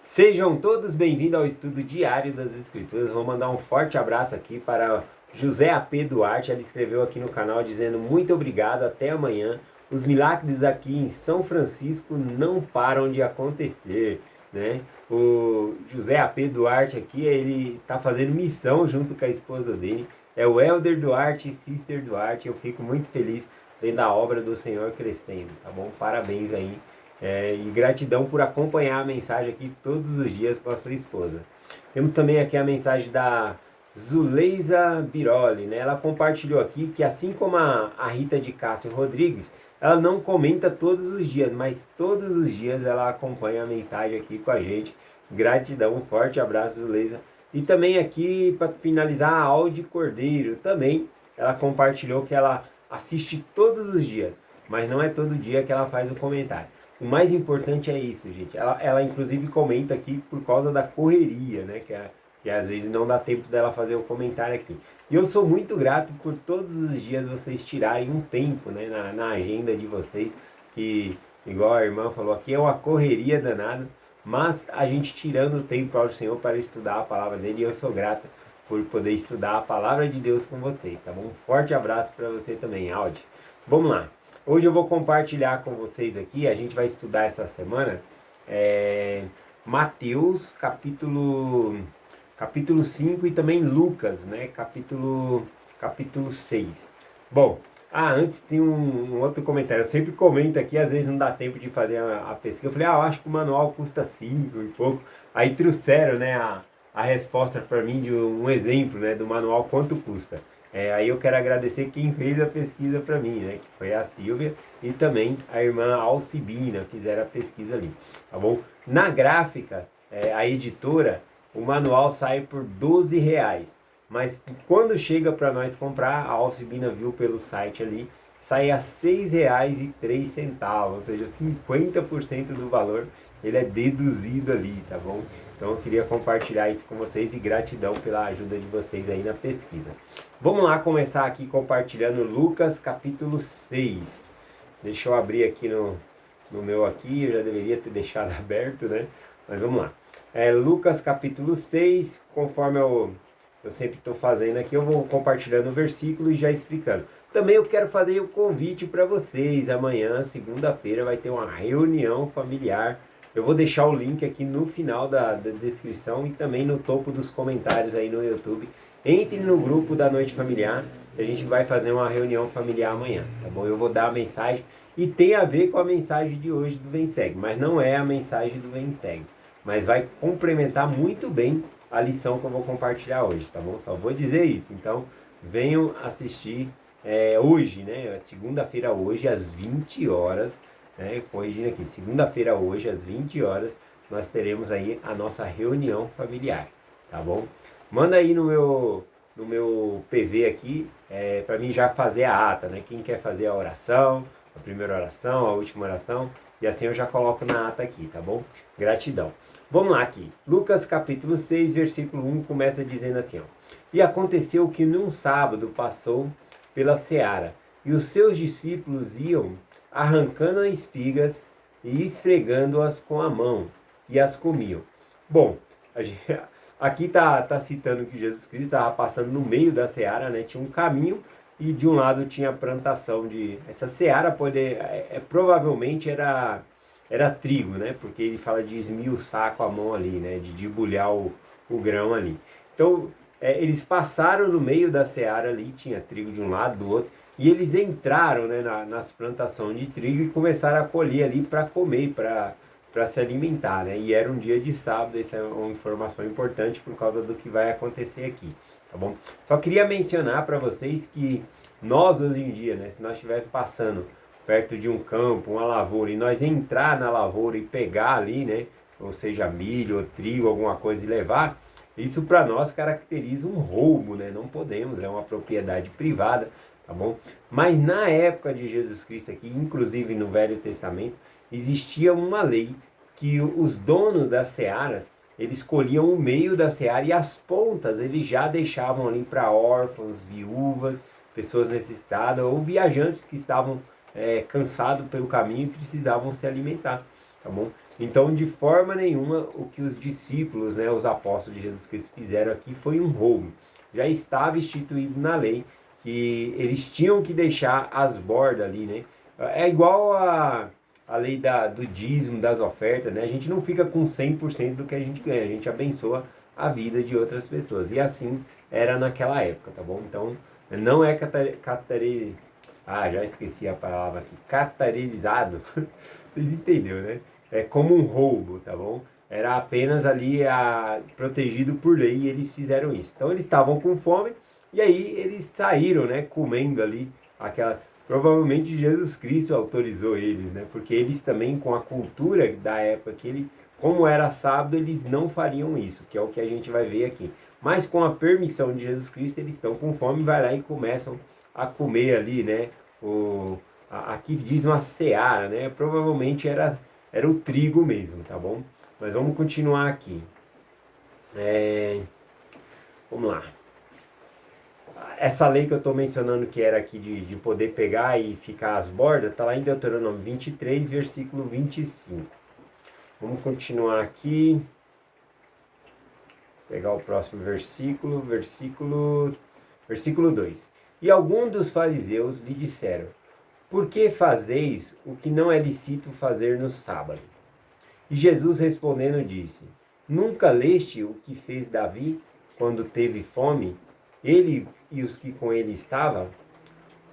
Sejam todos bem-vindos ao estudo diário das Escrituras. Vou mandar um forte abraço aqui para José A.P. Duarte. Ele escreveu aqui no canal dizendo muito obrigado, até amanhã. Os milagres aqui em São Francisco não param de acontecer, né? O José A.P. Duarte aqui, ele está fazendo missão junto com a esposa dele. É o Elder Duarte e Sister Duarte. Eu fico muito feliz vendo a obra do Senhor crescendo, tá bom? Parabéns aí. E gratidão por acompanhar a mensagem aqui todos os dias com a sua esposa. Temos também aqui a mensagem da Zuleisa Biroli, né? Ela compartilhou aqui que assim como a Rita de Cássio Rodrigues, ela não comenta todos os dias, mas todos os dias ela acompanha a mensagem aqui com a gente. Gratidão, um forte abraço, Zuleisa. E também aqui, para finalizar, a Aldi Cordeiro também, ela compartilhou que ela assiste todos os dias, mas não é todo dia que ela faz o comentário. O mais importante é isso, gente. Ela inclusive comenta aqui por causa da correria, né? Que às vezes não dá tempo dela fazer o comentário aqui. E eu sou muito grato por todos os dias vocês tirarem um tempo, né? Na agenda de vocês, que, igual a irmã falou aqui, é uma correria danada. Mas a gente tirando o tempo ao Senhor para estudar a palavra dele, e eu sou grato por poder estudar a palavra de Deus com vocês, tá bom? Um forte abraço para você também, Aldi. Vamos lá. Hoje eu vou compartilhar com vocês aqui, a gente vai estudar essa semana, Mateus capítulo 5 e também Lucas, né, capítulo 6. Bom, antes tem um outro comentário, eu sempre comento aqui, às vezes não dá tempo de fazer a pesquisa, eu falei, eu acho que o manual custa 5 e pouco, aí trouxeram, né, a resposta para mim de um exemplo, né, do manual, quanto custa. Aí eu quero agradecer quem fez a pesquisa para mim, né? Que foi a Silvia e também a irmã Alcibina, fizeram a pesquisa ali, tá bom? Na gráfica, a editora, o manual sai por R$ 12, mas quando chega para nós comprar, a Alcibina viu pelo site ali, sai a R$ 6,03, ou seja, 50% do valor ele é deduzido ali, tá bom? Então eu queria compartilhar isso com vocês e gratidão pela ajuda de vocês aí na pesquisa. Vamos lá começar aqui compartilhando Lucas capítulo 6. Deixa eu abrir aqui no meu aqui, eu já deveria ter deixado aberto, né? Mas vamos lá. Lucas capítulo 6, conforme eu sempre estou fazendo aqui, eu vou compartilhando o versículo e já explicando. Também eu quero fazer o convite para vocês. Amanhã, segunda-feira, vai ter uma reunião familiar. Eu vou deixar o link aqui no final da descrição e também no topo dos comentários aí no YouTube. Entre no grupo da Noite Familiar, a gente vai fazer uma reunião familiar amanhã, tá bom? Eu vou dar a mensagem e tem a ver com a mensagem de hoje do Vem Segue, mas não é a mensagem do Vem Segue, mas vai complementar muito bem a lição que eu vou compartilhar hoje, tá bom? Só vou dizer isso, então venham assistir hoje, né? Segunda-feira hoje, às 20 horas, né? Corrigindo aqui, segunda-feira hoje, às 20 horas, nós teremos aí a nossa reunião familiar, tá bom? Manda aí no meu PV aqui, para mim já fazer a ata, né? Quem quer fazer a oração, a primeira oração, a última oração, e assim eu já coloco na ata aqui, tá bom? Gratidão. Vamos lá aqui. Lucas capítulo 6, versículo 1, começa dizendo assim, ó. E aconteceu que num sábado passou pela seara, e os seus discípulos iam arrancando as espigas e esfregando-as com a mão, e as comiam. Bom, aqui tá citando que Jesus Cristo estava passando no meio da seara, né? Tinha um caminho e de um lado tinha a plantação de... Essa seara provavelmente era trigo, né? Porque ele fala de esmiuçar com a mão ali, né? De debulhar o grão ali. Então, eles passaram no meio da seara ali, tinha trigo de um lado, do outro, e eles entraram, né, nas plantações de trigo e começaram a colher ali para comer, para se alimentar, né? E era um dia de sábado, essa é uma informação importante por causa do que vai acontecer aqui, tá bom? Só queria mencionar para vocês que nós hoje em dia, né, se nós estivermos passando perto de um campo, uma lavoura, e nós entrar na lavoura e pegar ali, né, ou seja, milho ou trigo, alguma coisa e levar, isso para nós caracteriza um roubo, né? Não podemos, é uma propriedade privada, tá bom? Mas na época de Jesus Cristo aqui, inclusive no Velho Testamento, existia uma lei que os donos das searas, eles colhiam o meio da seara e as pontas eles já deixavam ali para órfãos, viúvas, pessoas necessitadas ou viajantes que estavam cansados pelo caminho e precisavam se alimentar, tá bom? Então, de forma nenhuma, o que os discípulos, né, os apóstolos de Jesus Cristo fizeram aqui foi um roubo. Já estava instituído na lei que eles tinham que deixar as bordas ali, né? É igual a lei do dízimo, das ofertas, né? A gente não fica com 100% do que a gente ganha, a gente abençoa a vida de outras pessoas. E assim era naquela época, tá bom? Então, não é já esqueci a palavra aqui. Catarizado. Vocês entenderam, né? É como um roubo, tá bom? Era apenas ali protegido por lei e eles fizeram isso. Então eles estavam com fome e aí eles saíram, né? Comendo ali aquela. Provavelmente Jesus Cristo autorizou eles, né? Porque eles também, com a cultura da época que ele, como era sábado, eles não fariam isso, que é o que a gente vai ver aqui. Mas com a permissão de Jesus Cristo, eles estão com fome, vai lá e começam a comer ali, né? Aqui diz uma seara, né? Provavelmente era o trigo mesmo, tá bom? Mas vamos continuar aqui. Vamos lá. Essa lei que eu estou mencionando que era aqui de poder pegar e ficar às bordas, está lá em Deuteronômio 23, versículo 25. Vamos continuar aqui. Pegar o próximo versículo 2. E alguns dos fariseus lhe disseram: por que fazeis o que não é lícito fazer no sábado? E Jesus respondendo disse: nunca leste o que fez Davi quando teve fome, ele e os que com ele estavam?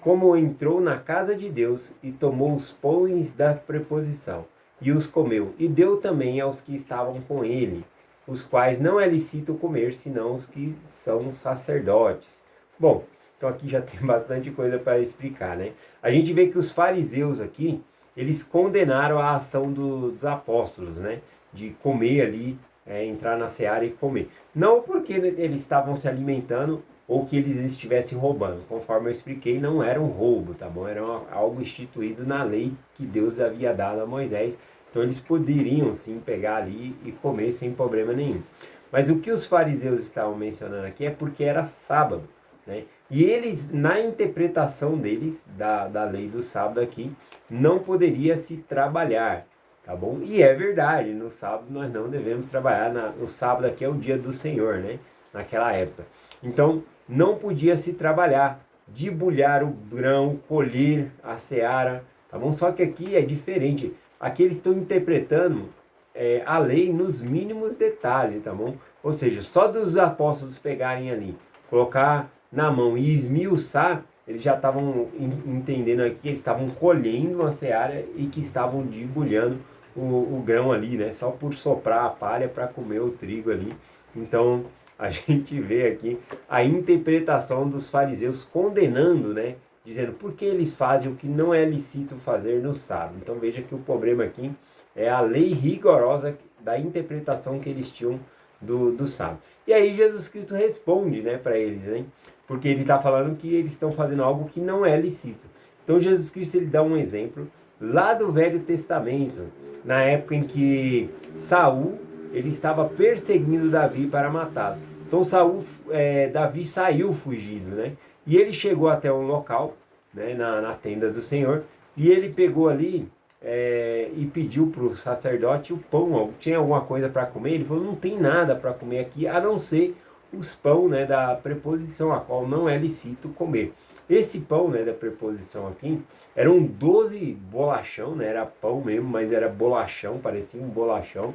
Como entrou na casa de Deus e tomou os pães da preposição, e os comeu, e deu também aos que estavam com ele, os quais não é lícito comer, senão os que são sacerdotes. Bom, então aqui já tem bastante coisa para explicar, né? A gente vê que os fariseus aqui, eles condenaram a ação dos apóstolos, né? De comer ali, entrar na seara e comer. Não porque eles estavam se alimentando ou que eles estivessem roubando. Conforme eu expliquei, não era um roubo, tá bom? Era algo instituído na lei que Deus havia dado a Moisés. Então eles poderiam sim pegar ali e comer sem problema nenhum. Mas o que os fariseus estavam mencionando aqui é porque era sábado, né? E eles, na interpretação deles, da lei do sábado aqui, não poderia se trabalhar, tá bom? E é verdade, no sábado nós não devemos trabalhar, o sábado aqui é o dia do Senhor, né? Naquela época. Então, não podia se trabalhar, debulhar o grão, colher a seara, tá bom? Só que aqui é diferente. Aqui eles estão interpretando a lei nos mínimos detalhes, tá bom? Ou seja, só dos apóstolos pegarem ali, colocar na mão e esmiuçar, eles já estavam entendendo aqui que eles estavam colhendo uma seara e que estavam debulhando o grão ali, né? Só por soprar a palha para comer o trigo ali. Então, a gente vê aqui a interpretação dos fariseus condenando, né? Dizendo por que eles fazem o que não é lícito fazer no sábado. Então veja que o problema aqui é a lei rigorosa da interpretação que eles tinham do sábado. E aí Jesus Cristo responde, né, para eles, né? Porque ele está falando que eles estão fazendo algo que não é lícito. Então Jesus Cristo ele dá um exemplo lá do Velho Testamento, na época em que Saul ele estava perseguindo Davi para matá-lo. Então Davi saiu fugido, né? E ele chegou até um local, né, na tenda do Senhor, e ele pegou ali e pediu para o sacerdote o pão. Tinha alguma coisa para comer? Ele falou: não tem nada para comer aqui, a não ser os pão, né, da preposição, a qual não é lícito comer. Esse pão, né, da preposição aqui, eram 12 bolachão, né, era pão mesmo, mas era bolachão, parecia um bolachão,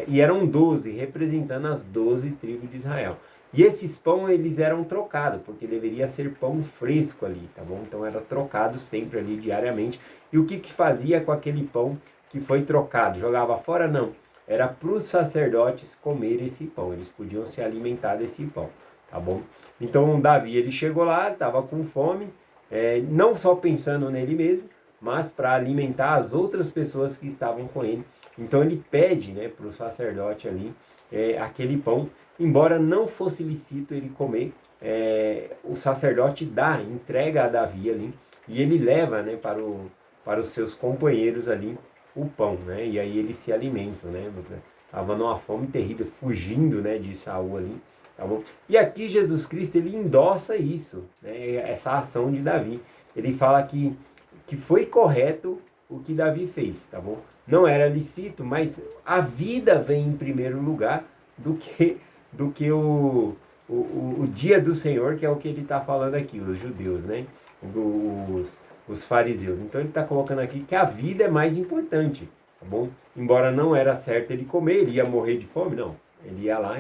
e eram 12, representando as 12 tribos de Israel. E esses pão, eles eram trocados, porque deveria ser pão fresco ali, tá bom? Então era trocado sempre ali diariamente. E o que fazia com aquele pão que foi trocado? Jogava fora? Não. Era para os sacerdotes comer esse pão. Eles podiam se alimentar desse pão, tá bom? Então Davi, ele chegou lá, estava com fome, não só pensando nele mesmo, mas para alimentar as outras pessoas que estavam com ele. Então ele pede, né, para o sacerdote ali aquele pão, embora não fosse lícito ele comer, o sacerdote entrega a Davi ali, e ele leva, né, para os seus companheiros ali o pão, né, e aí eles se alimentam, né, estava numa fome terrível, fugindo, né, de Saul ali, tá bom? E aqui Jesus Cristo, ele endossa isso, né, essa ação de Davi. Ele fala que foi correto o que Davi fez, tá bom? Não era lícito, mas a vida vem em primeiro lugar do que o dia do Senhor, que é o que ele está falando aqui, os judeus, né? Os fariseus. Então ele está colocando aqui que a vida é mais importante, tá bom? Embora não era certo ele comer, ele ia morrer de fome, não. Ele ia lá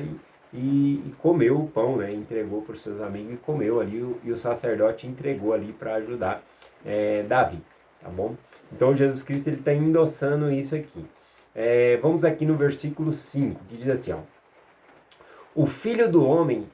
e comeu o pão, né? Entregou para os seus amigos e comeu ali, e o sacerdote entregou ali para ajudar Davi, tá bom? Então Jesus Cristo ele está endossando isso aqui. Vamos aqui no versículo 5, que diz assim, ó: o Filho do Homem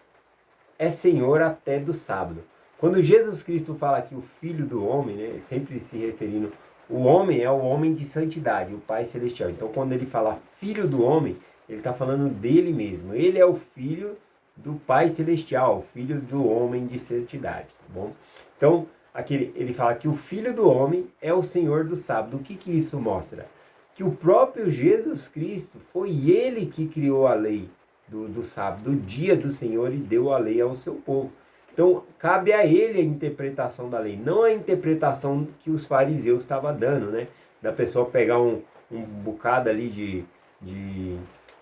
é Senhor até do sábado. Quando Jesus Cristo fala aqui o Filho do Homem, né, sempre se referindo, o homem é o homem de santidade, o Pai Celestial. Então quando ele fala Filho do Homem, ele está falando dele mesmo. Ele é o Filho do Pai Celestial, Filho do Homem de santidade, tá bom? Então aqui ele fala que o Filho do Homem é o Senhor do sábado. O que isso mostra? Que o próprio Jesus Cristo foi ele que criou a lei do sábado, do dia do Senhor, e deu a lei ao seu povo. Então, cabe a ele a interpretação da lei, não a interpretação que os fariseus estavam dando, né? Da pessoa pegar um bocado ali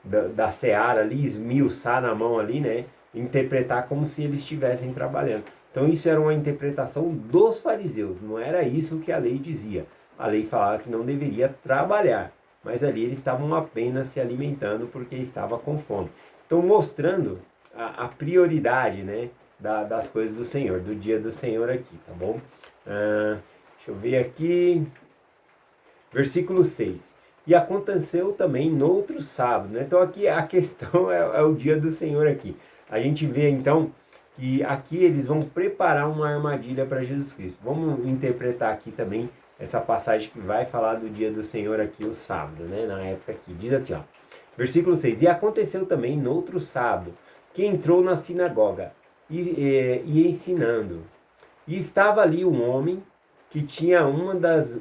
da seara ali, esmiuçar na mão ali, né? Interpretar como se eles estivessem trabalhando. Então, isso era uma interpretação dos fariseus, não era isso que a lei dizia. A lei falava que não deveria trabalhar, mas ali eles estavam apenas se alimentando porque estava com fome. Então, mostrando a prioridade, né, das coisas do Senhor, do dia do Senhor aqui, tá bom? Deixa eu ver aqui, versículo 6. E aconteceu também no outro sábado, né? Então aqui a questão é o dia do Senhor aqui. A gente vê então que aqui eles vão preparar uma armadilha para Jesus Cristo. Vamos interpretar aqui também essa passagem que vai falar do dia do Senhor aqui, o sábado, né? Na época aqui. Diz assim, ó. Versículo 6. E aconteceu também no outro sábado, que entrou na sinagoga e ensinando. E estava ali um homem que tinha uma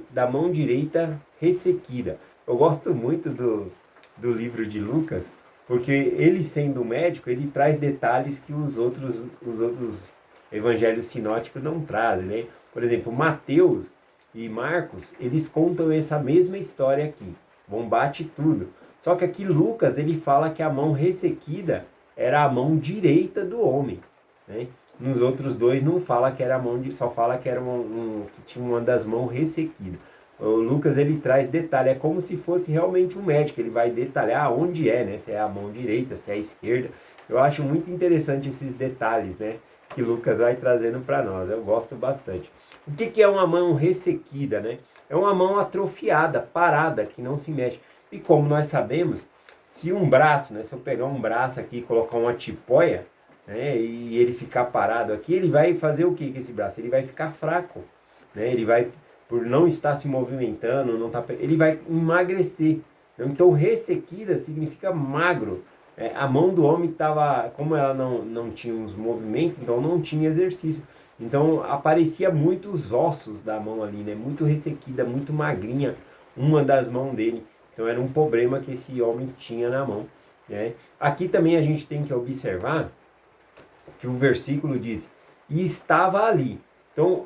da mão direita ressequida. Eu gosto muito do livro de Lucas, porque ele sendo médico, ele traz detalhes que os outros evangelhos sinóticos não trazem, né? Por exemplo, Mateus e Marcos, eles contam essa mesma história aqui. Bate tudo. Só que aqui Lucas, ele fala que a mão ressequida era a mão direita do homem, né? Nos outros dois não fala que era a mão, só fala que era que tinha uma das mãos ressequida. O Lucas ele traz detalhe, é como se fosse realmente um médico, ele vai detalhar onde é, né? Se é a mão direita, se é a esquerda. Eu acho muito interessante esses detalhes, né? Que Lucas vai trazendo para nós, eu gosto bastante. O que é uma mão ressequida, né? É uma mão atrofiada, parada, que não se mexe. E como nós sabemos, se um braço, né? Se eu pegar um braço aqui e colocar uma tipóia, né, e ele ficar parado aqui, ele vai fazer o que com esse braço? Ele vai ficar fraco, né? Ele vai, por não estar se movimentando, não tá, ele vai emagrecer. Então, ressequida significa magro. A mão do homem estava, como ela não tinha os movimentos, então não tinha exercício. Então, aparecia muito os ossos da mão ali, né? Muito ressequida, muito magrinha, uma das mãos dele. Então, era um problema que esse homem tinha na mão, né? Aqui também a gente tem que observar que o versículo diz, e estava ali. Então,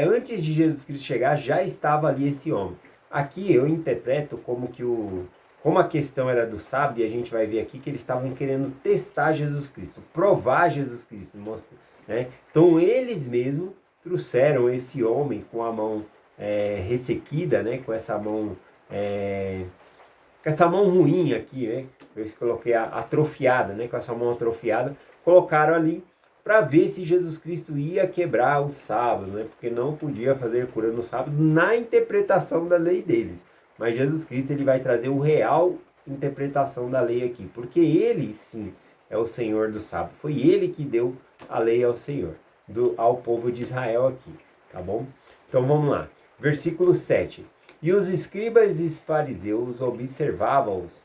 antes de Jesus Cristo chegar, já estava ali esse homem. Aqui eu interpreto como a questão era do sábado, e a gente vai ver aqui que eles estavam querendo testar Jesus Cristo, provar Jesus Cristo, né? Então, eles mesmos trouxeram esse homem com a mão ressequida, né? Com essa mão ruim aqui, né? Eu coloquei atrofiada, né? Com essa mão atrofiada, colocaram ali para ver se Jesus Cristo ia quebrar o sábado, né? Porque não podia fazer cura no sábado na interpretação da lei deles. Mas Jesus Cristo ele vai trazer o real interpretação da lei aqui, porque ele sim é o Senhor do sábado. Foi ele que deu a lei ao Senhor, ao povo de Israel aqui, tá bom? Então vamos lá. Versículo 7. E os escribas e fariseus observavam-os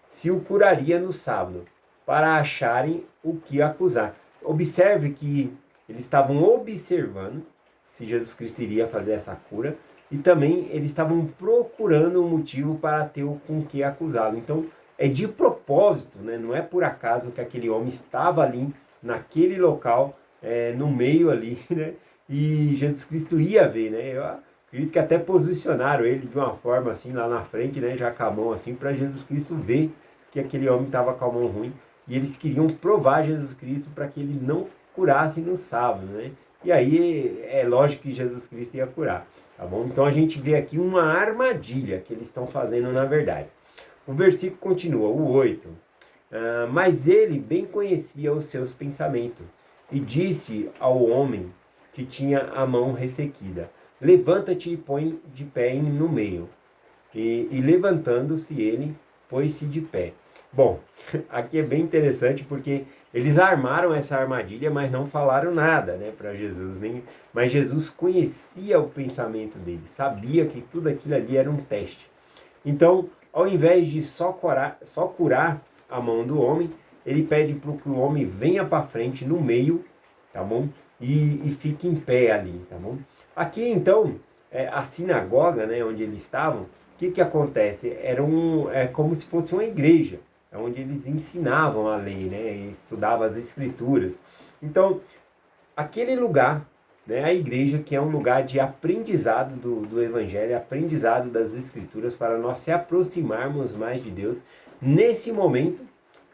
se o curaria no sábado, para acharem o que acusar. Observe que eles estavam observando se Jesus Cristo iria fazer essa cura, e também eles estavam procurando um motivo para ter com que acusá-lo. Então, é de propósito, né? Não é por acaso que aquele homem estava ali, naquele local, no meio ali, né? E Jesus Cristo ia ver, né? Eu Acredito que até posicionaram ele de uma forma assim lá na frente, né, já com a mão assim, para Jesus Cristo ver que aquele homem estava com a mão ruim. E eles queriam provar Jesus Cristo para que ele não curasse no sábado, né? E aí é lógico que Jesus Cristo ia curar, tá bom? Então a gente vê aqui uma armadilha que eles estão fazendo na verdade. O versículo continua, o 8. Mas ele bem conhecia os seus pensamentos e disse ao homem que tinha a mão ressequida: levanta-te e põe de pé no meio. E levantando-se ele, pôs-se de pé. Bom, aqui é bem interessante porque eles armaram essa armadilha, mas não falaram nada, né, para Jesus. Mas Jesus conhecia o pensamento deles, sabia que tudo aquilo ali era um teste. Então, ao invés de só curar a mão do homem, ele pede para que o homem venha para frente no meio, tá bom? E fique em pé ali, tá bom? Aqui então, a sinagoga, né, onde eles estavam, o que acontece? É como se fosse uma igreja, onde eles ensinavam a lei, né, estudavam as escrituras. Então, aquele lugar, né, a igreja, que é um lugar de aprendizado do Evangelho, aprendizado das Escrituras, para nós se aproximarmos mais de Deus, nesse momento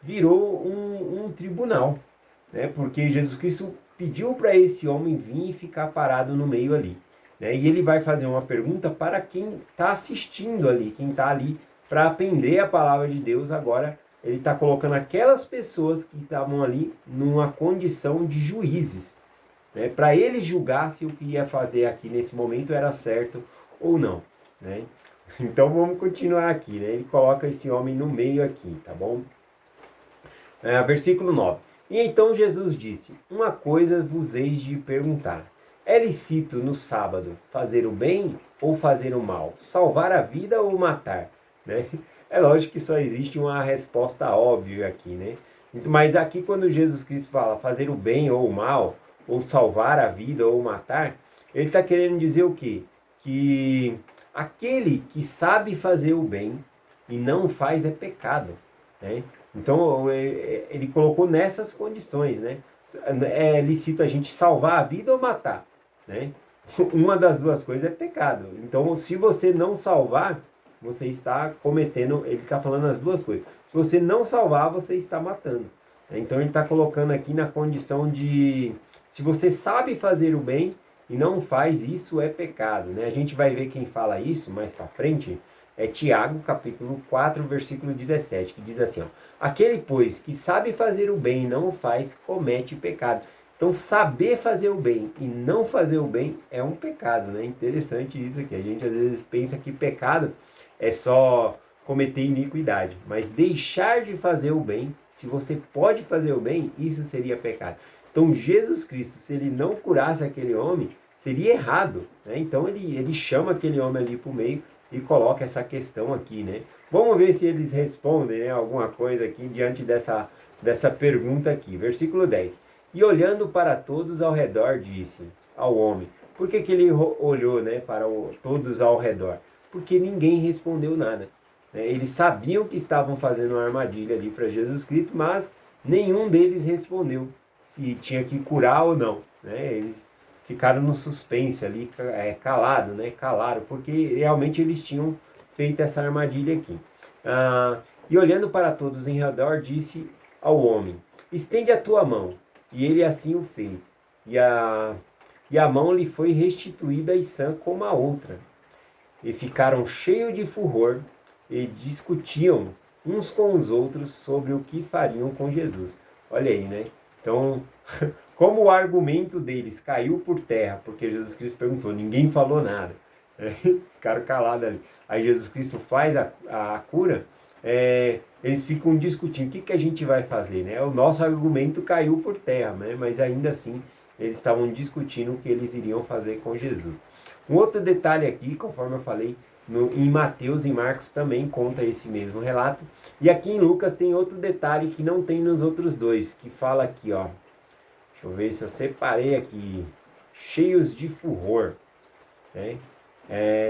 virou um tribunal, né, porque Jesus Cristo pediu para esse homem vir e ficar parado no meio ali. Né, e ele vai fazer uma pergunta para quem está assistindo ali, quem está ali para aprender a palavra de Deus. Agora ele está colocando aquelas pessoas que estavam ali numa condição de juízes, né, para ele julgar se o que ia fazer aqui nesse momento era certo ou não, né? Então vamos continuar aqui, né? Ele coloca esse homem no meio aqui, tá bom? Versículo 9. E então Jesus disse: uma coisa vos eis de perguntar: é lícito no sábado fazer o bem ou fazer o mal? Salvar a vida ou matar? Né? É lógico que só existe uma resposta óbvia aqui, né? Mas aqui quando Jesus Cristo fala fazer o bem ou o mal, ou salvar a vida ou matar, ele está querendo dizer o quê? Que aquele que sabe fazer o bem e não faz é pecado, né? Então ele colocou nessas condições, né? É lícito a gente salvar a vida ou matar, né? Uma das duas coisas é pecado. Então, se você não salvar, você está cometendo, ele está falando as duas coisas. Se você não salvar, você está matando. Então ele está colocando aqui na condição de, se você sabe fazer o bem e não faz, isso é pecado, né? A gente vai ver quem fala isso mais para frente, é Tiago, capítulo 4, versículo 17, que diz assim, ó: aquele, pois, que sabe fazer o bem e não o faz, comete pecado. Então, saber fazer o bem e não fazer o bem é um pecado, né? Interessante isso aqui. A gente às vezes pensa que pecado é só cometer iniquidade, mas deixar de fazer o bem, se você pode fazer o bem, isso seria pecado. Então, Jesus Cristo, se ele não curasse aquele homem, seria errado, né? Então, ele chama aquele homem ali para o meio e coloca essa questão aqui, né? Vamos ver se eles respondem, né, alguma coisa aqui diante dessa pergunta aqui. Versículo 10. E olhando para todos ao redor, disse ao homem. Por que ele olhou, né, para todos ao redor? Porque ninguém respondeu nada. Né? Eles sabiam que estavam fazendo uma armadilha ali para Jesus Cristo, mas nenhum deles respondeu se tinha que curar ou não. Né? Eles ficaram no suspense ali, calado, né? Calaram, porque realmente eles tinham feito essa armadilha aqui. E olhando para todos em redor, disse ao homem: estende a tua mão. E ele assim o fez. E a mão lhe foi restituída e sã como a outra. E ficaram cheios de furor e discutiam uns com os outros sobre o que fariam com Jesus. Olha aí, né? Então, como o argumento deles caiu por terra, porque Jesus Cristo perguntou, ninguém falou nada. Ficaram calados ali. Aí Jesus Cristo faz a cura, eles ficam discutindo o que a gente vai fazer, né? O nosso argumento caiu por terra, né? Mas ainda assim eles estavam discutindo o que eles iriam fazer com Jesus. Um outro detalhe aqui, conforme eu falei, em Mateus e Marcos também conta esse mesmo relato. E aqui em Lucas tem outro detalhe que não tem nos outros dois, que fala aqui, ó. Deixa eu ver se eu separei aqui. Cheios de furor, né?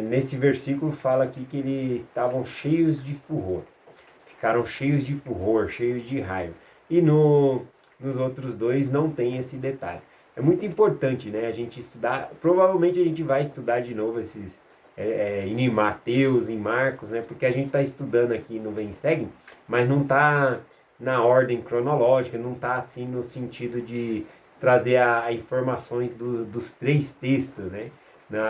Nesse versículo fala aqui que eles estavam cheios de furor. Ficaram cheios de furor, cheios de raiva. E nos outros dois não tem esse detalhe. é muito importante, né? A gente estudar, provavelmente a gente vai estudar de novo em Mateus, em Marcos, né? Porque a gente está estudando aqui no Vem Segue, mas não está na ordem cronológica, não está assim no sentido de trazer a informações dos três textos, né?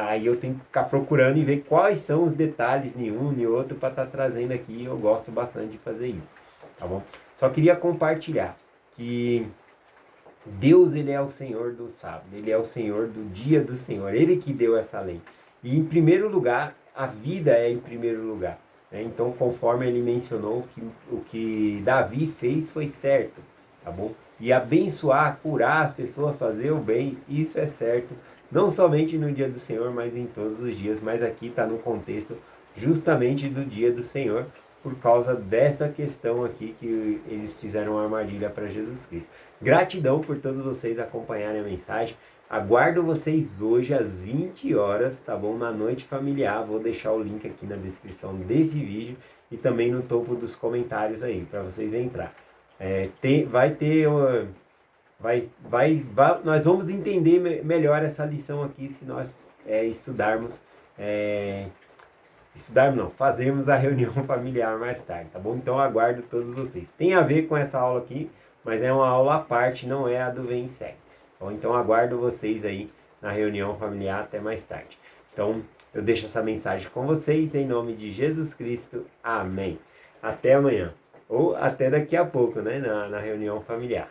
Aí eu tenho que ficar procurando e ver quais são os detalhes em um e outro para estar trazendo aqui. E eu gosto bastante de fazer isso, tá bom? Só queria compartilhar que Deus, ele é o Senhor do sábado, ele é o Senhor do dia do Senhor, ele que deu essa lei. E em primeiro lugar, a vida é em primeiro lugar, né? Então, conforme ele mencionou, o que Davi fez foi certo, tá bom? E abençoar, curar as pessoas, fazer o bem, isso é certo, não somente no dia do Senhor, mas em todos os dias. Mas aqui está no contexto justamente do dia do Senhor, por causa dessa questão aqui que eles fizeram uma armadilha para Jesus Cristo. Gratidão por todos vocês acompanharem a mensagem. Aguardo vocês hoje às 20 horas, tá bom? Na noite familiar. Vou deixar o link aqui na descrição desse vídeo e também no topo dos comentários aí, para vocês entrar. Nós vamos entender melhor essa lição aqui se nós estudarmos. Estudarmos não, fazermos a reunião familiar mais tarde, tá bom? Então aguardo todos vocês. Tem a ver com essa aula aqui, mas é uma aula à parte, não é a do Vem e Segue. Bom, então aguardo vocês aí na reunião familiar até mais tarde. Então eu deixo essa mensagem com vocês em nome de Jesus Cristo. Amém. Até amanhã. Ou até daqui a pouco, né? Na reunião familiar.